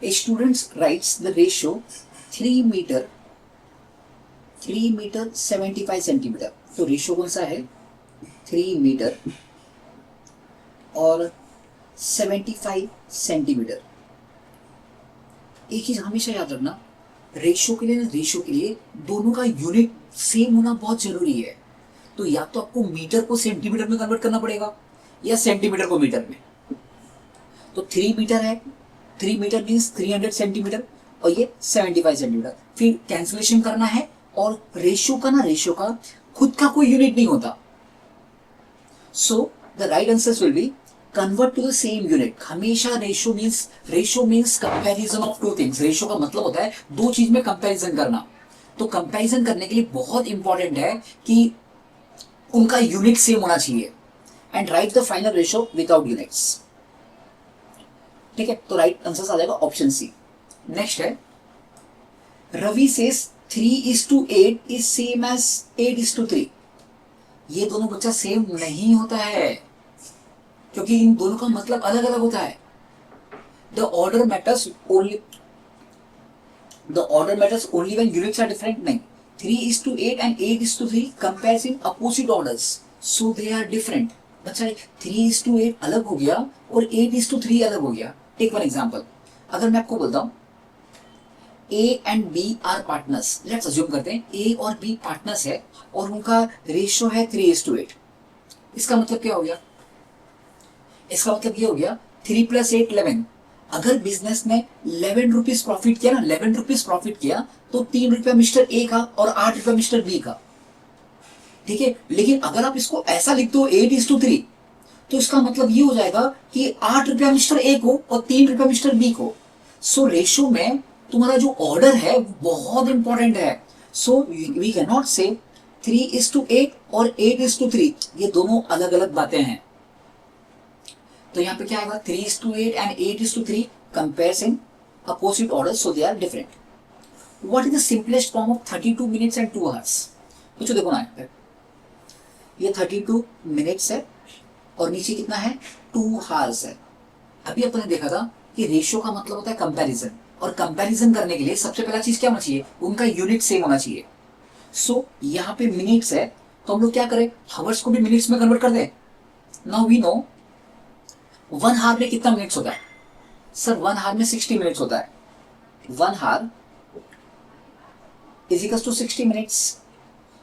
A student writes the ratio 3 metre 75 centimetre. तो ratio कौन सा है? 3 मीटर और 75 सेंटीमीटर। एक चीज हमेशा याद रखना, रेशियो के लिए दोनों का यूनिट सेम होना बहुत जरूरी है। तो या तो आपको मीटर को सेंटीमीटर में कन्वर्ट करना पड़ेगा या सेंटीमीटर को मीटर में। तो 3 मीटर है, 3 मीटर मीन्स 300 सेंटीमीटर और ये 75 सेंटीमीटर। फिर कैंसिलेशन करना है और रेशियो का खुद का कोई यूनिट नहीं होता। So the right answer will be convert to the same unit. हमेशा ratio means comparison of two things. Ratio का मतलब होता है दो चीज में कंपैरिजन करना। तो कंपैरिजन करने के लिए बहुत इंपॉर्टेंट है कि उनका यूनिट सेम होना चाहिए। And right the final ratio without units. ठीक है, तो राइट आंसर आ जाएगा ऑप्शन सी। नेक्स्ट है, Ravi says 3:8 is same as 8:3। ये दोनों बच्चा सेम नहीं होता है क्योंकि इन दोनों का मतलब अलग अलग होता है। The order matters only when units are different. नहीं, 3:8 and 8:3 compares in opposite orders, so they are different. बच्चा 3:8 अलग हो गया और 8:3 अलग हो गया। टेक वन एग्जांपल, अगर मैं आपको बोलता हूं A and B are partners. Let's assume करते हैं A और B पार्टनर्स है और उनका रेशियो है 3:8। इसका मतलब क्या हो गया? इसका मतलब ये हो गया 3 + 8 11। अगर बिजनेस ने 11 रुपीज प्रॉफिट किया ना, 11 रुपीज प्रॉफिट किया तो 3 रुपया मिस्टर ए का और 8 रुपया मिस्टर बी का। ठीक है, लेकिन अगर आप इसको ऐसा लिख दो 8:3 तो इसका मतलब ये हो जाएगा कि 8 रुपया मिस्टर ए को और 3 रुपया मिस्टर बी को। सो रेशियो में तुम्हारा जो ऑर्डर है बहुत इंपॉर्टेंट है। सो वी कैन नॉट से 3:8 और 8:3, ये दोनों अलग अलग बातें हैं। तो यहाँ पे क्या आएगा? 3:8 and 8:3 compares in opposite order, so they are different. What is the simplest form of 32 minutes and 2 hours? पूछो, देखो ना, ये 32 मिनट्स है और नीचे कितना है? 2 आवर्स है। अभी अपने देखा था कि रेशियो का मतलब होता है कंपैरिजन, और कंपैरिजन करने के लिए सबसे पहला चीज क्या होना चाहिए? उनका यूनिट सेम होना चाहिए। सो यहाँ पे मिनट्स है तो हम लोग क्या करें? हावर्स को भी मिनट्स में कन्वर्ट कर दें। नाउ वी नो 1 हार में कितना मिनट्स होता है? सर 1 हार में 60 मिनट्स होता है। 1 hour is equal to 60 minutes.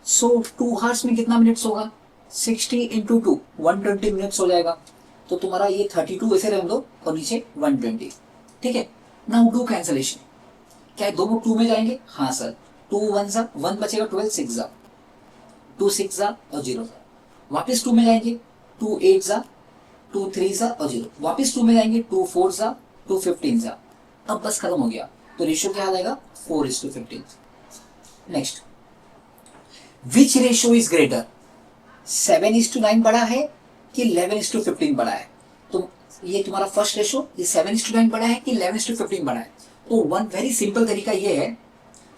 So 2 hours में कितना मिनट्स होगा? 60 इंटू 2 120 मिनट्स हो जाएगा। तो तुम्हारा ये 32 ऐसे रहने दो और नीचे 120। ठीक है, नाउ डू कैंसलेशन। क्या दोनों 2 में जाएंगे? हाँ सर, 2 1 जा 1 बचेगा, 12 6 जा 2 6 जा और 0 जा। वापस 2 में जाएंगे, 2 8 जा 2 3 जा और 0। वापस 2 में जाएंगे, 2 4 जा 2 15 जा। अब बस खत्म हो गया। तो रेशियो क्या आ जाएगा? 4:15। Next, which ratio is greater? 7:9 बड़ा है कि 11:15 बड़ा है? तो ये तुम्हारा फर्स्ट रेशियो, ये 7:9 बड़ा है कि 11:15 बड़ा है? तो वन वेरी सिंपल तरीका ये है,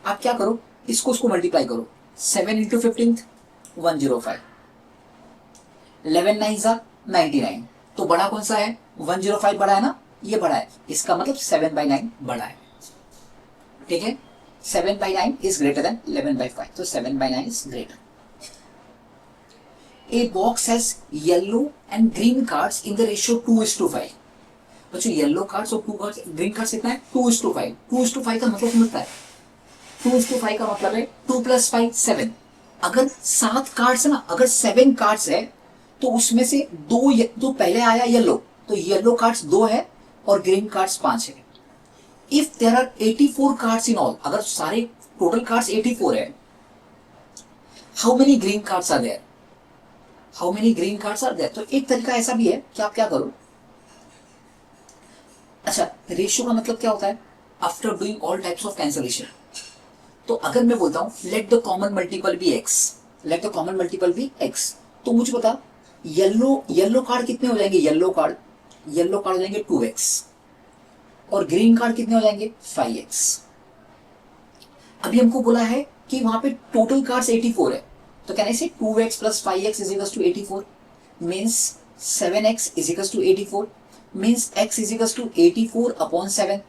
आप क्या करो, इसको मल्टीप्लाई करो। 7 × 15 105, 11 9 जा 99। तो बड़ा कौन सा है? 105 बड़ा है ना, ये बड़ा है। इसका मतलब 7/9 बड़ा है। ठीक है, 7/9 इज ग्रेटर देन 11/5, तो 7/9 is greater. A box has yellow and green cards in the ratio 2:5। बच्चों येलो कार्ड्स और ग्रीन कार्ड्स कितना है? 2:5। 2:5 का मतलब समझता है? 2:5 का मतलब है 2 + 5 7। अगर 7 कार्ड्स है ना, अगर 7 कार्ड्स है तो उसमें से दो पहले आया येलो, तो येलो कार्ड्स 2 है और ग्रीन कार्ड्स 5 है। If there are 84 cards in all, अगर सारे टोटल कार्ड्स 84 है, how many green cards are there? How many green cards are there? तो एक तरीका ऐसा भी है कि आप क्या करो, अच्छा रेशियो का मतलब क्या होता है? After doing all types of cancellation. तो अगर मैं बोलता हूं let the common multiple be x, let the common multiple be x, तो मुझे बता येलो कार्ड कितने हो जाएंगे? येलो कार्ड हो जाएंगे 2x और ग्रीन कार्ड कितने हो जाएंगे? 5x। अभी हमको बोला है कि वहां पे टोटल कार्ड्स 84 है, तो कैन आई से 2x + 5x is equal to 84 means 7x is equal to 84 means x is equal to 84/7।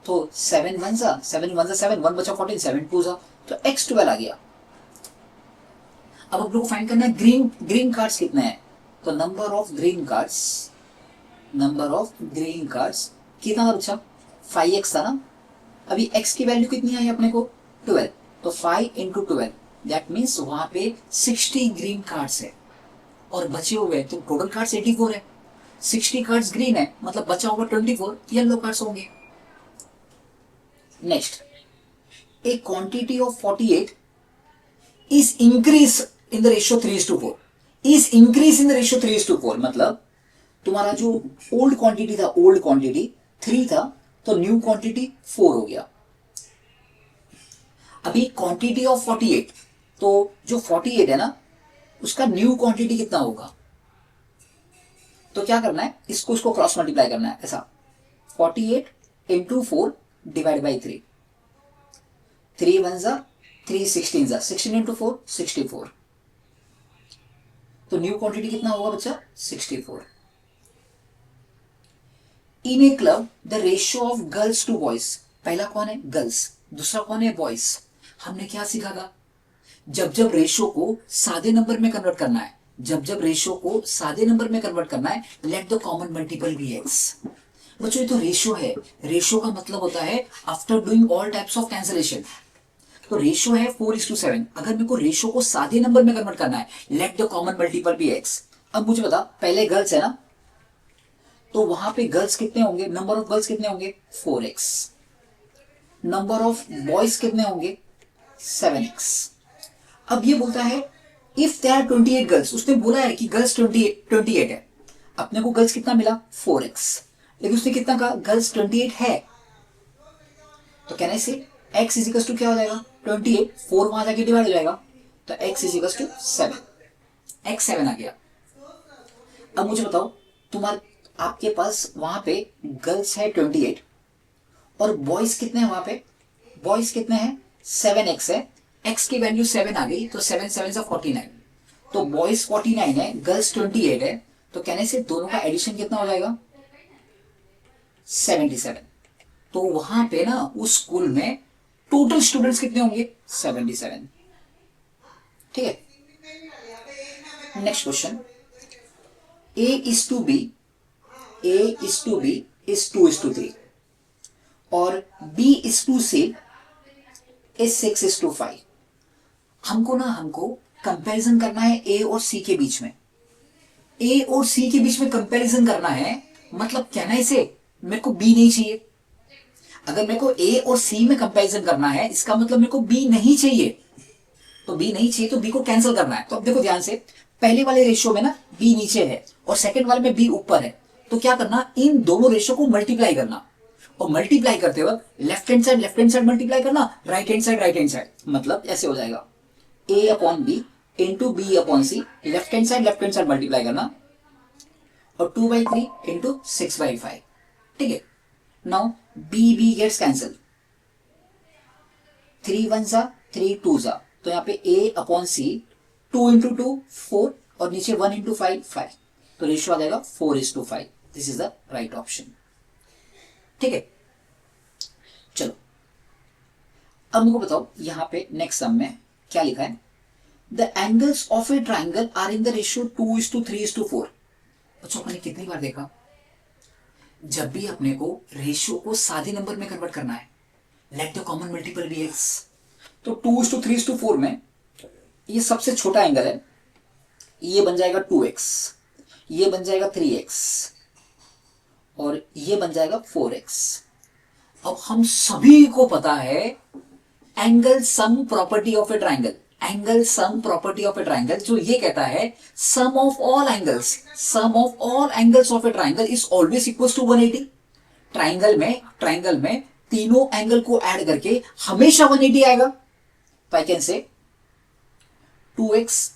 तो 7 1 जा 7 1 जा 7, 1 बचा 14, 7 2 जा, तो x 12 आ गया। अब आप लोग को फाइंड करना है ग्रीन ग्रीन कार्ड्स कितने हैं। तो नंबर ऑफ ग्रीन कार्ड्स कितना था बच्चा, 5x था ना। अभी x की वैल्यू कितनी आई अपने को, 12, तो 5 इंटू 12, दैट मीन्स वहां पे 60 ग्रीन कार्ड्स है और बचे हुए तो टोटल कार्ड्स 84 है। 60 कार्ड्स ग्रीन है, मतलब बचा हुआ 24 येलो कार्ड्स होंगे। Next, A quantity of 48 is increase in the ratio 3:4, is increase in the ratio 3:4, मतलब तुम्हारा जो ओल्ड क्वांटिटी था, ओल्ड क्वांटिटी 3 था, तो न्यू क्वांटिटी 4 हो गया। अभी क्वांटिटी ऑफ 48, तो जो 48 है ना उसका न्यू क्वांटिटी कितना होगा, तो क्या करना है, इसको उसको क्रॉस मल्टीप्लाई करना है ऐसा, 48 इंटू 4 डिवाइड बाई 3, 3 1 जा 3 16 जा 16 इंटू 4 64, तो न्यू क्वांटिटी कितना होगा बच्चा, 64। In a club the ratio of girls to boys, पहला कौन है गर्ल्स, दूसरा कौन है बॉयज। हमने क्या सीखा था, जब जब रेशियो को सादे नंबर में कन्वर्ट करना है, जब जब रेशियो को सादे नंबर में कन्वर्ट करना है, let the common multiple be x. बच्चों ये तो रेशियो है, रेशियो का मतलब होता है after doing all types of cancellation. तो रेशियो है 4:7, अगर मेरे को रेशियो को सादे नंबर में कन्वर्ट करना है, let the common multiple be x. अब मुझे बता, पहले गर्ल्स है ना, तो वहां पे गर्ल्स कितने होंगे, नंबर ऑफ गर्ल्स कितने होंगे 4x, नंबर ऑफ बॉयज कितने होंगे 7x। अब ये बोलता है इफ देयर आर 28 गर्ल्स, उसने बोला है कि गर्ल्स 28 है, अपने को गर्ल्स कितना मिला 4x, लेकिन उसने कितना कहा गर्ल्स 28 है, तो कहने से x इजिकल्स टू क्या हो जाएगा 28, 4 वहां जाके डिवाइड हो जाएगा, तो x इजिकल्स टू 7, x 7 आ गया। अब मुझे बताओ, तुम्हारे आपके पास वहां पे गर्ल्स है 28 और बॉयज कितने हैं, वहां पे बॉयज कितने हैं 7x है, x की वैल्यू 7 आ गई, तो 7 7 से 49, तो बॉयज 49 है, गर्ल्स 28 है, तो कहने से दोनों का एडिशन कितना हो जाएगा 77। तो वहां पे ना उस स्कूल में टोटल स्टूडेंट्स कितने होंगे 77। ठीक है, नेक्स्ट क्वेश्चन, A:B is 2:3 और B:C is 6:5। हमको कंपैरिजन करना है A और C के बीच में, A और C के बीच में कंपैरिजन करना है, मतलब कहना इसे मेरे को B नहीं चाहिए। अगर मेरे को A और C में कंपैरिजन करना है, इसका मतलब मेरे को B नहीं चाहिए, तो B नहीं चाहिए तो B को कैंसिल करना है। तो अब देखो ध्यान से, पहले वाले रेशियो में ना B नीचे है और सेकंड वाले में B ऊपर है, तो क्या करना, इन दोनों रेशियो को मल्टीप्लाई करना, और मल्टीप्लाई करते वक्त लेफ्ट हैंड साइड मल्टीप्लाई करना, राइट हैंड साइड, मतलब ऐसे हो जाएगा A/B into B/C, left hand side multiply करना, और 2/3 इंटू 6/5। ठीक है, नाउ B गेट्स कैंसिल, 3 1 जा 3 2 जा, तो यहाँ पे A/C 2 इंटू 2 4 और नीचे 1 इंटू 5 5, तो रेशियो आ जाएगा 4:5। This is the right option. ठीक है, चलो अब मुझको बताओ, यहां पे नेक्स्ट सम में क्या लिखा है, the angles of a triangle are in the ratio 2:3:4। बच्चों अपने कितनी बार देखा, जब भी अपने को रेशियो को सादे नंबर में कन्वर्ट करना है, let the common multiple be x, तो 2:3:4 में ये सबसे छोटा एंगल है, ये बन जाएगा 2x, ये बन जाएगा 3x और ये बन जाएगा 4x। अब हम सभी को पता है angle sum property of a triangle, angle sum property of a triangle जो ये कहता है sum of all angles of a triangle is always equal to 180। Triangle में तीनों एंगल को ऐड करके हमेशा 180 आएगा। तो I can say 2x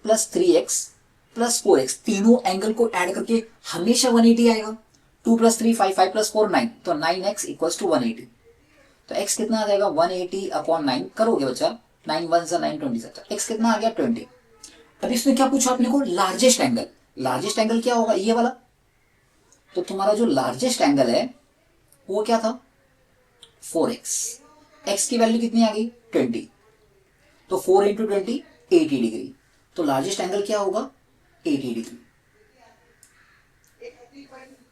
plus 3x plus 4x, तीनों एंगल को ऐड करके हमेशा 180 आएगा। 2 प्लस 3 5 5 प्लस 4 9, तो 9x इक्वल्स टू 180। तो x कितना आ जाएगा 180/9, करोगे बच्चा 9 1 9 20, x कितना आ गया 20। अब इसमें क्या पूछा आपने को, लार्जेस्ट एंगल क्या होगा, ये वाला। तो तुम्हारा जो लार्जेस्ट एंगल है वो क्या था 4x, x की वैल्यू कितनी आ गई 20, तो 4 इंटू 20 80 डिग्री, तो लार्जेस्ट एंगल क्या होगा 80 degree.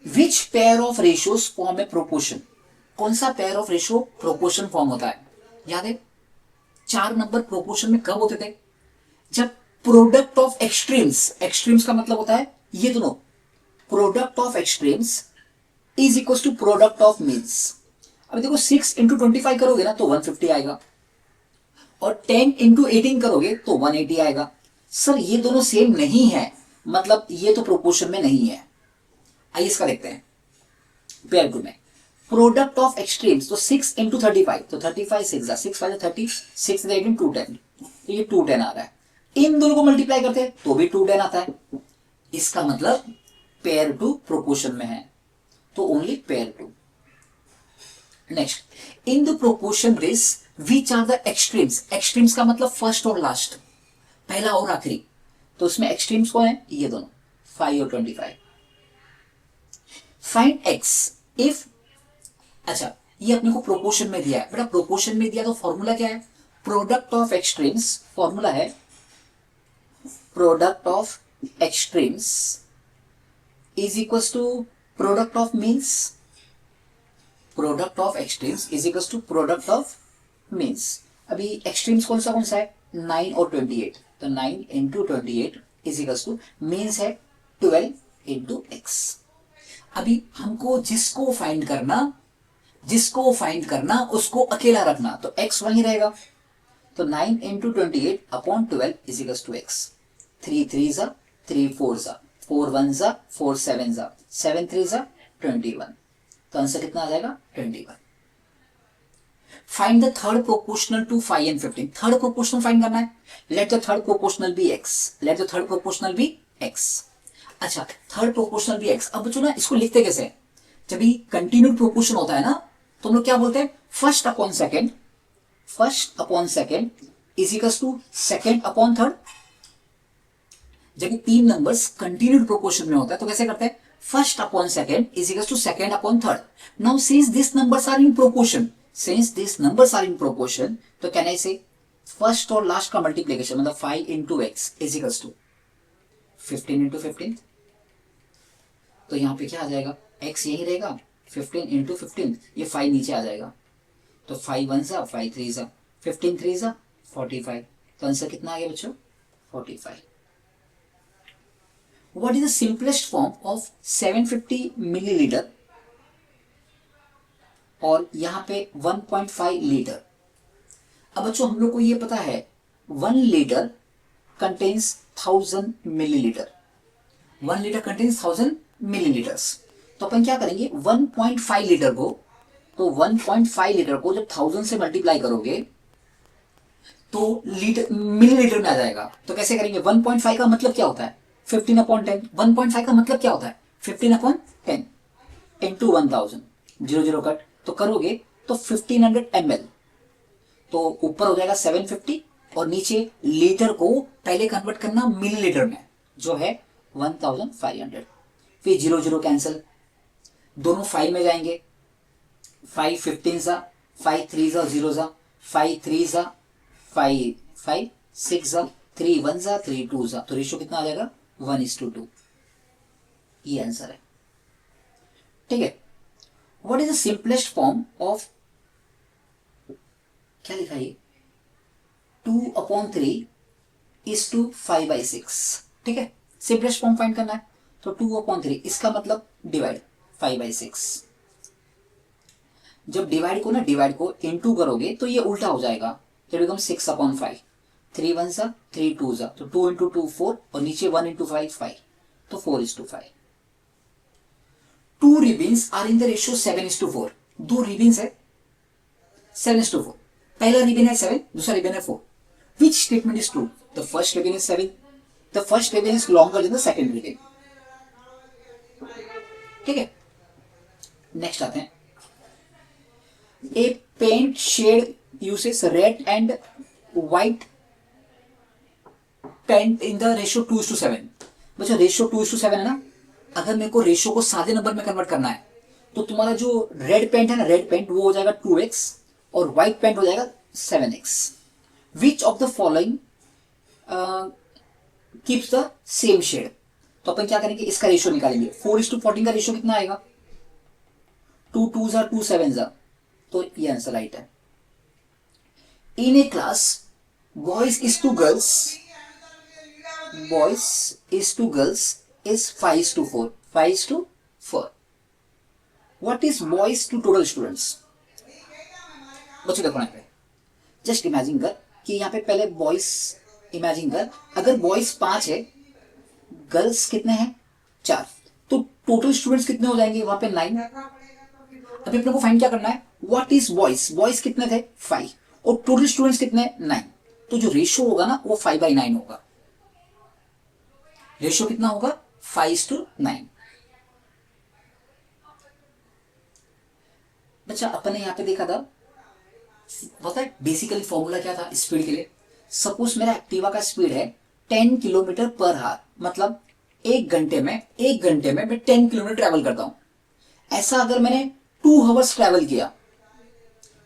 Which pair of ratios form A proportion, कौन सा pair of ratio proportion form होता है, याद है 4 नंबर प्रोपोर्शन में कब होते थे, जब प्रोडक्ट ऑफ एक्सट्रीम्स, एक्सट्रीम्स का मतलब होता है ये दोनों, product of extremes is equal to product of means. अब देखो 6 इंटू 25 करोगे ना तो 150 आएगा, और 10 इंटू 18 करोगे तो 180 आएगा। सर ये दोनों सेम नहीं है, मतलब ये तो प्रोपोर्शन में नहीं है। आइए इसका देखते हैं पेयर टू में, प्रोडक्ट ऑफ एक्सट्रीम्स, तो 6 इंटू 35, तो 35 6 6 5 30, 6 18 210, तो ये 210 आ रहा है। इन दोनों को मल्टीप्लाई करते हैं तो भी 210 आता है, इसका मतलब पेयर टू प्रोपोर्शन में है, तो only pair two. Next, in the proportion this which are the extremes, extremes का मतलब फर्स्ट और लास्ट, पहला और आखिरी, तो उसमें एक्सट्रीम्स कौन है, ये दोनों 5 और 25। फाइंड x इफ, अच्छा ये अपने को प्रोपोर्शन में दिया है बेटा, प्रोपोर्शन में दिया तो फॉर्मूला क्या है, प्रोडक्ट ऑफ एक्सट्रीम्स, फॉर्मूला है product of extremes is equals to product of means, product of extremes is equals to product of means. अभी एक्सट्रीम्स कौन सा है 9 और 28, तो 9 into 28 is equals to means है 12 इंटू एक्स। अभी हमको जिसको फाइंड करना उसको अकेला रखना, तो x वहीं रहेगा, तो 9 into 28 upon 12 is equal to x. 3 3 जा 3 4 जा 4 1 जा 4 7 जा 7 3 जा 21, तो आंसर कितना आ जाएगा 21। Find the third proportional to 5 and 15, third proportional find करना है, let the third proportional be x, let the third proportional be x। अच्छा थर्ड प्रोपोर्शनल भी x, अब बच्चों ना इसको लिखते कैसे हैं, जब भी कंटिन्यूड प्रोपोर्शन होता है ना तो हम लोग क्या बोलते हैं, first upon second is equals to second upon third. जब ये तीन नंबर्स कंटिन्यूड प्रोपोर्शन में होता है तो कैसे करते हैं, first upon second is equals to second upon third. Now since this numbers are in proportion, तो कैन आई से फर्स्ट और लास्ट का मल्टीप्लीकेशन, मतलब 5 into x is equals to 15 into 15, तो यहां पे क्या आ जाएगा, x यही रहेगा, 15 इंटू 15, ये 5 नीचे आ जाएगा, तो 5 1 जा 5 3 जा 15 3 जा 45, तो आंसर कितना आ गया बच्चों 45। What is the simplest form of 750 millilitre और यहां पे 1.5 लीटर। अब बच्चों हम लोग को ये पता है 1 litre contains 1000 millilitre, 1 litre contains 1000 millilitres, तो अपन क्या करेंगे 1.5 लीटर को, तो 1.5 लीटर को जब 1000 से मल्टीप्लाई करोगे तो लीटर मिलीलीटर में आ जाएगा। तो कैसे करेंगे, 1.5 का मतलब क्या होता है 15 अपॉन 10, 1.5 का मतलब क्या होता है 15 अपॉन 10 इंटू 1000, 0 कट, तो करोगे तो 1500 ml, तो ऊपर हो जाएगा 750 और नीचे लीटर को पहले कन्वर्ट करना मिलीलीटर में जो है 1500, फिर 0 कैंसिल, दोनों 5 में जाएंगे, 5 15 जा 5 3 जा 0 जा 5 3 जा 5 5 6 जा 3 1 जा 3 2 जा, तो रेशियो कितना आ जाएगा 1:2, ये आंसर है। ठीक है, what is the simplest form of, क्या लिखा है 2/3 इज टू 5/6। ठीक है, सिंपलेस्ट फॉर्म फाइंड करना है, तो 2/3 इसका मतलब डिवाइड 5/6। जब डिवाइड को इनटू करोगे तो ये उल्टा हो जाएगा, तो बिकम 6/5, 3 1 जा 3 2 जा, तो 2 इंटू 2 4 और नीचे 1 इंटू 5 5, तो 4:5। 2 ribbons are in the ratio 7:4, 2 ribbons है 7:4, पहला रिबिन है 7, दूसरा रिबिन है 4। Which statement is true, the first ribbon is 7, the first ribbon is longer than the second ribbon. ठीक है, नेक्स्ट आते हैं, a paint shade uses red and white paint in the ratio 2:7। बच्चों ratio 2:7 है ना, अगर मेरे को रेशियो को सादे नंबर में कन्वर्ट करना है तो तुम्हारा जो रेड पेंट है ना, रेड पेंट वो हो जाएगा 2x और व्हाइट पेंट हो जाएगा 7x। Which of the following keeps the same shade? तो अपन क्या करेंगे, इसका रेशियो निकालेंगे। 4:14 का रेशियो कितना आएगा? 2 2s are 2 7s are, तो ये आंसर राइट है। In a class boys is to girls, boys is to girls is 5:4, 5:4. What is boys to total students? बच्चों देखो यहाँ पे, जस्ट इमेजिन कर कि यहाँ पे पहले बॉयज इमेजिन कर, अगर बॉयज 5 है, गर्ल्स कितने हैं 4, तो टोटल स्टूडेंट्स कितने हो जाएंगे वहां पे 9। अभी अपने को फाइंड क्या करना है, व्हाट इज बॉयज, बॉयज कितने थे 5 और टोटल स्टूडेंट्स कितने 9, तो जो रेशियो होगा ना वो 5/9 होगा। रेशियो कितना होगा 5:9। बच्चा अपन ने यहां पे देखा था, पता है बेसिकली फॉर्मूला क्या था स्पीड के लिए। सपोज मेरा एक्टिवा का स्पीड है 10 किलोमीटर पर आवर, मतलब एक घंटे में मैं 10 किलोमीटर ट्रेवल करता हूं। ऐसा अगर मैंने 2 आवर्स ट्रेवल किया,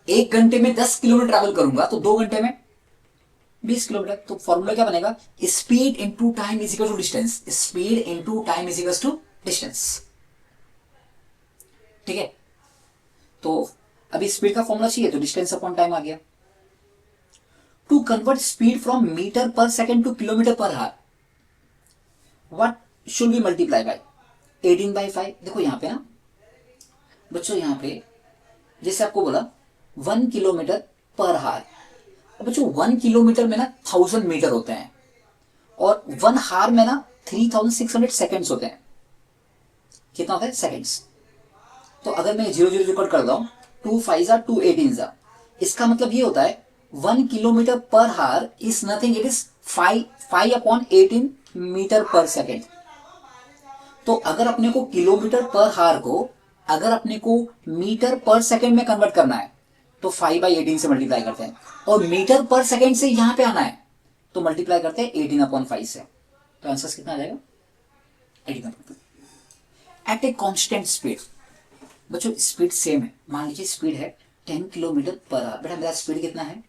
एक घंटे में 10 किलोमीटर ट्रेवल करूंगा तो 2 घंटे में 20 किलोमीटर। तो फॉर्मूला क्या बनेगा, speed into time is equal to distance, speed into time is equal to distance. ठीक है, तो अभी स्पीड का फॉर्मूला चाहिए तो डिस्टेंस अपॉन टाइम आ गया। To convert speed from metre per second to kilometre per hour, what should be multiply by 18/5। देखो यहां पे ना बच्चों, यहां पे जैसे आपको बोला 1 किलोमीटर पर आवर, बच्चों 1 किलोमीटर में ना 1000 मीटर होते हैं और 1 हार में ना 3600 सेकेंड्स होते हैं। कितना होता है सेकेंड्स? तो अगर मैं 0 रिकॉर्ड कर दूं, 2 5s are 2 18s are, इसका मतलब ये होता है 1 kilometre per hour is nothing, it is 5/18 metre per second. तो अगर अपने को किलोमीटर पर हार को अगर अपने को मीटर पर सेकेंड में कन्वर्ट करना है तो 5/18 से मल्टीप्लाई करते हैं, और मीटर पर सेकेंड से यहां पे आना है तो मल्टीप्लाई करते हैं 18/5 से। तो आंसर कितना आ जाएगा 18/5। एट ए कांस्टेंट स्पीड, बच्चों स्पीड सेम है, मान लीजिए स्पीड है 10 किलोमीटर पर आवर। बेटा मेरा स्पीड कितना है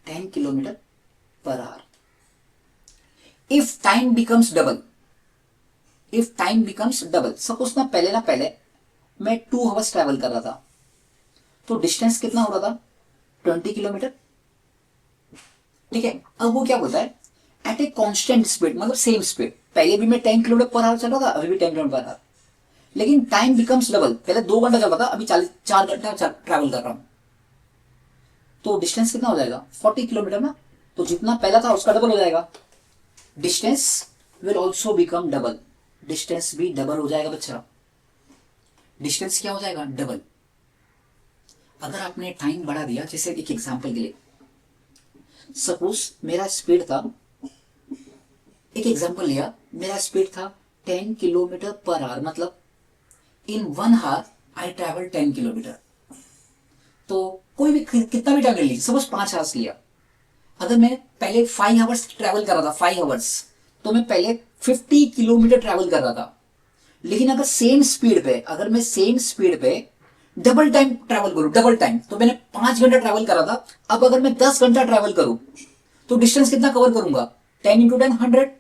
10 kilometre per our. If time becomes double, suppose ना पहले मैं 2 आवर्स ट्रेवल कर रहा था, तो डिस्टेंस कितना हो रहा था 20 किलोमीटर। ठीक है, अब वो क्या बोलता है एट ए कांस्टेंट स्पीड, मतलब सेम स्पीड, पहले भी मैं 10 किलोमीटर पर आवर चल रहा था, अभी भी 10 किलोमीटर पर आवर, लेकिन टाइम बिकम्स डबल, पहले 2 घंटा चल रहा था, अभी 4 घंटा ट्रैवल कर रहा हूं, तो डिस्टेंस कितना हो जाएगा 40 किलोमीटर ना, तो जितना पहला था उसका डबल हो जाएगा। Distance will also become double, distance भी डबल हो जाएगा बच्चा। डिस्टेंस क्या हो जाएगा डबल। अगर आपने टाइम बढ़ा दिया, जैसे एक एग्जांपल के लिए सपोज मेरा स्पीड था, एक एग्जांपल लिया, मेरा स्पीड था 10 किलोमीटर पर आवर, मतलब इन 1 आवर आई ट्रैवल 10 किलोमीटर। तो कोई भी कितना भी टाइम ले लीजिए, सपोज 5 आवर्स लिया। अगर मैं पहले 5 आवर्स ट्रैवल कर रहा था 5 आवर्स, तो मैं पहले 50 किलोमीटर ट्रैवल कर रहा था। लेकिन अगर मैं सेम स्पीड पे डबल टाइम ट्रैवल करूं, डबल टाइम, तो मैंने 5 घंटा ट्रैवल कर रहा था, अब अगर मैं 10 घंटा ट्रैवल करूं तो डिस्टेंस कितना कवर करूंगा 10 × 10 100,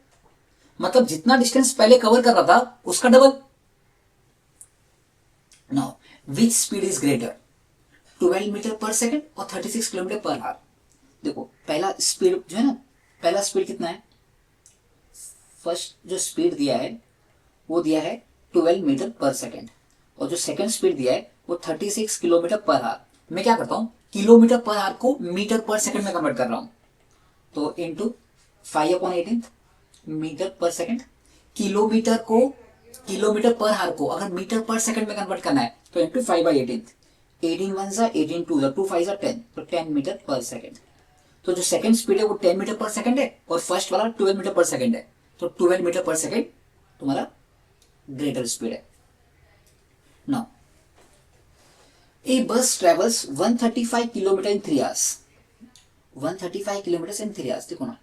मतलब जितना डिस्टेंस पहले कवर कर रहा था उसका double. Now which speed is greater 12 metre per second और 36 किलोमीटर पर आवर। देखो पहला स्पीड जो है ना, पहला स्पीड कितना है, फर्स्ट जो स्पीड दिया है वो दिया है 12 मीटर पर सेकेंड, और जो सेकंड स्पीड दिया है वो 36 किलोमीटर पर आवर। मैं क्या करता हूं किलोमीटर पर आवर को मीटर पर सेकंड में कन्वर्ट कर रहा हूं, तो इंटू 5/18 मीटर पर सेकंड। किलोमीटर पर आवर को अगर मीटर पर सेकंड में कन्वर्ट करना है तो इंटू 5/18, 18 1 18 2 2 5 10, तो 10 मीटर पर सेकंड। तो जो सेकंड स्पीड है वो 10 मीटर पर सेकंड है और फर्स्ट वाला 12 मीटर पर सेकंड है, तो 12 मीटर पर सेकंड तुम्हारा ग्रेटर स्पीड है। नाउ ए बस ट्रेवल्स 135 किलोमीटर इन 3 आवर्स, 135 किलोमीटर इन 3 आवर्स। देखो ना,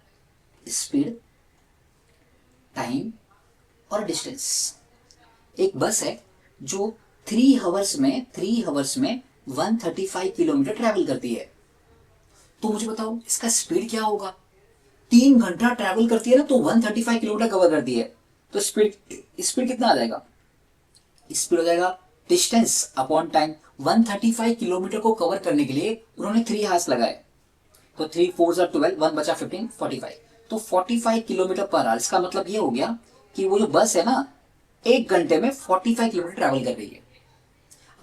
स्पीड, टाइम और डिस्टेंस। एक बस है जो 3 आवर्स में 135 किलोमीटर ट्रैवल करती है। तो मुझे बताओ इसका स्पीड क्या होगा? 3 घंटा ट्रैवल करती है ना, तो 135 किलोमीटर कवर करती है, तो स्पीड स्पीड कितना आ जाएगा? स्पीड हो जाएगा डिस्टेंस अपॉन टाइम। 135 किलोमीटर को कवर करने के लिए उन्होंने 3 आवर्स लगाए, तो 3 4 12, 1 बचा 15, 45, तो 45 किलोमीटर पर आवर। इसका मतलब ये हो गया कि वो जो बस है ना, 1 घंटे में 45 किलोमीटर ट्रैवल कर रही है।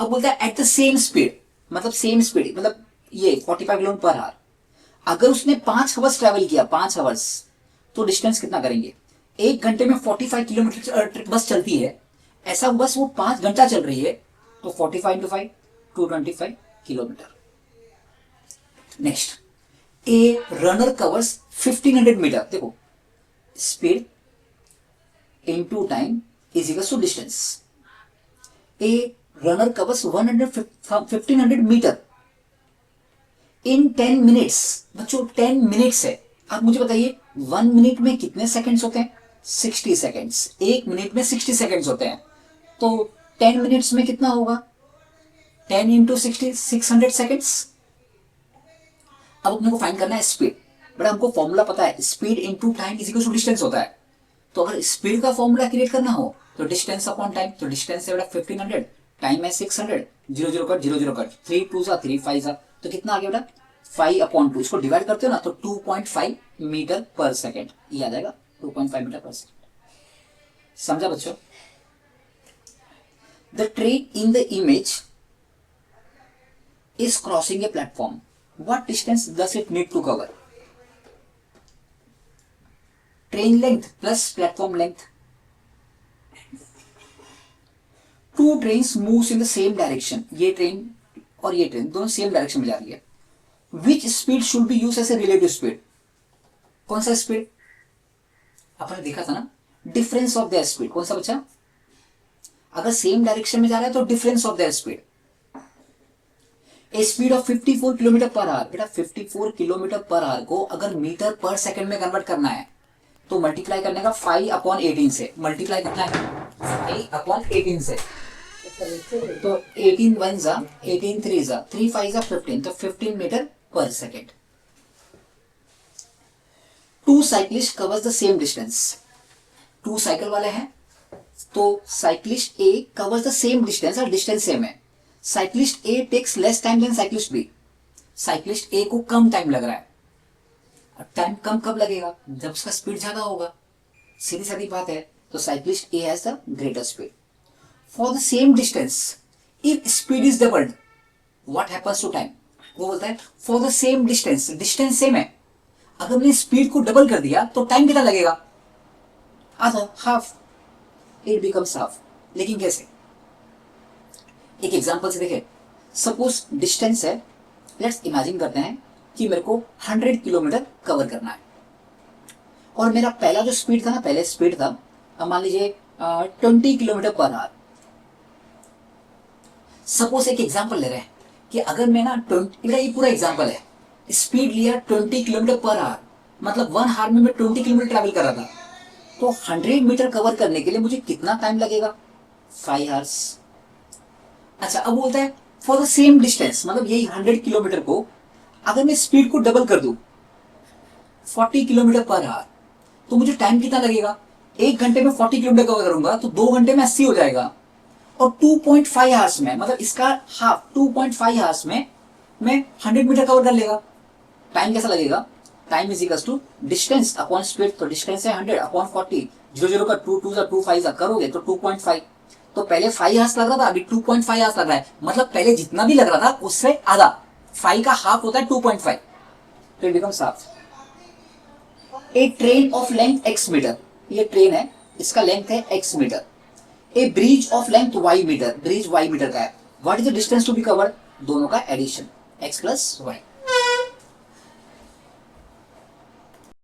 अब बोलता है एट द सेम स्पीड, मतलब सेम स्पीड मतलब ये 45 किलोमीटर पर आवर। अगर उसने 5 आवर्स ट्रैवल किया, 5 आवर्स, तो डिस्टेंस कितना करेंगे? 1 घंटे में 45 किलोमीटर बस चलती है, ऐसा बस वो 5 घंटा चल रही है, तो 45 into 5 225 kilometre. Next, a runner covers 1500 metre. देखो speed into time is equal to distance. A runner covers 1500 metre in 10 minutes. बच्चों 10 मिनट्स है। अब मुझे बताइए 1 मिनट में कितने सेकंड्स होते हैं? 60 सेकंड्स। 1 मिनट में 60 सेकंड्स होते हैं, तो 10 मिनट्स में कितना होगा? 10 इंटू 60, 600 सेकंड्स। अब अपने को फाइंड करना है स्पीड, बट हमको फॉर्मूला पता है, speed into time is equal to distance होता है। तो अगर स्पीड का फॉर्मूला क्रिएट करना हो तो डिस्टेंस अपॉन टाइम, तो डिस्टेंस है बेटा 1500, टाइम है 600, 0 0 कट 0 0 कट, 3 2 3 5 जा, तो कितना आ गया बेटा 5/2। इसको डिवाइड करते हो ना तो 2.5 मीटर पर सेकेंड, ये आ जाएगा 2.5 मीटर पर सेकेंड। समझा बच्चों? The train in the image is crossing a platform. What distance does it need to cover? Train length plus platform length. Two trains moves in the same direction. ये train और ये train दोनों same direction में जा रही है। Which speed should be used as a relative speed? कौन सा स्पीड? आपने देखा था ना, डिफरेंस ऑफ द स्पीड। कौन सा बच्चा? अगर सेम डायरेक्शन में जा रहा है तो difference of the speed. A speed of 54 kilometre per our. बेटा 54 किलोमीटर पर आवर को अगर मीटर पर सेकंड में कन्वर्ट करना है तो मल्टीप्लाई करने का 5/18 से। मल्टीप्लाई करना है 5/18 से, तो 18 1 जा, 18 3 जा, 3 5 जा 15, तो 15 metre per second. Two cyclist covers the same distance. 2 cycle वाले हैं, तो cyclist A covers the same distance, और डिस्टेंस सेम है। Cyclist A takes less time than cyclist B. Cyclist A को कम टाइम लग रहा है। टाइम कम कब लगेगा? जब उसका स्पीड ज्यादा होगा। सीधी सादी बात है, तो cyclist A has the greater speed. For the same distance if speed is doubled what happens to time? वो बोलता है for the same distance, distance same है, अगर मैंने स्पीड को डबल कर दिया तो टाइम कितना लगेगा? आधा, हाफ, इट बिकम्स हाफ। लेकिन कैसे? एक एग्जांपल से देखें। सपोज डिस्टेंस है, लेट्स इमेजिन करते हैं कि मेरे को 100 किलोमीटर कवर करना है, और मेरा पहला जो स्पीड था ना, पहले स्पीड था मान लीजिए 20 किलोमीटर पर आवर। सपोज एक एग्जांपल ले रहे हैं कि अगर मैं ना 20, ये पूरा एग्जांपल है, स्पीड लिया 20 किलोमीटर पर आवर, मतलब 1 आवर में मैं 20 किलोमीटर ट्रैवल कर रहा था, तो 100 मीटर कवर करने के लिए मुझे कितना टाइम लगेगा? 5 आवर्स। अच्छा, अब बोलता है फॉर द सेम डिस्टेंस, मतलब यही 100 किलोमीटर को अगर मैं स्पीड को डबल कर दूं 40 किलोमीटर पर आवर, तो मुझे टाइम कितना लगेगा? 1 घंटे में 40 किलोमीटर कवर करूंगा तो 2 घंटे में 80 हो जाएगा, और 2.5 आवर्स में, मतलब इसका हाफ 2.5 आवर्स में मैं 100 मीटर कवर कर लेगा। टाइम कैसा लगेगा? Time is equal to distance upon speed, तो डिस्टेंस है 100 अपॉन 40, 0 0 का 2 2 2 5 करोगे तो 2.5। तो पहले 5 आवर्स लग रहा था, अभी 2.5 आवर्स लग रहा है, मतलब पहले जितना भी लग रहा था उससे आधा। 5 का हाफ होता है 2.5, तो it becomes half. A train of length x metre, ये ट्रेन है, इसका लेंथ है x metre. A bridge of length y metre, bridge y metre का है। What is the distance to be covered? दोनों का एडिशन x प्लस y।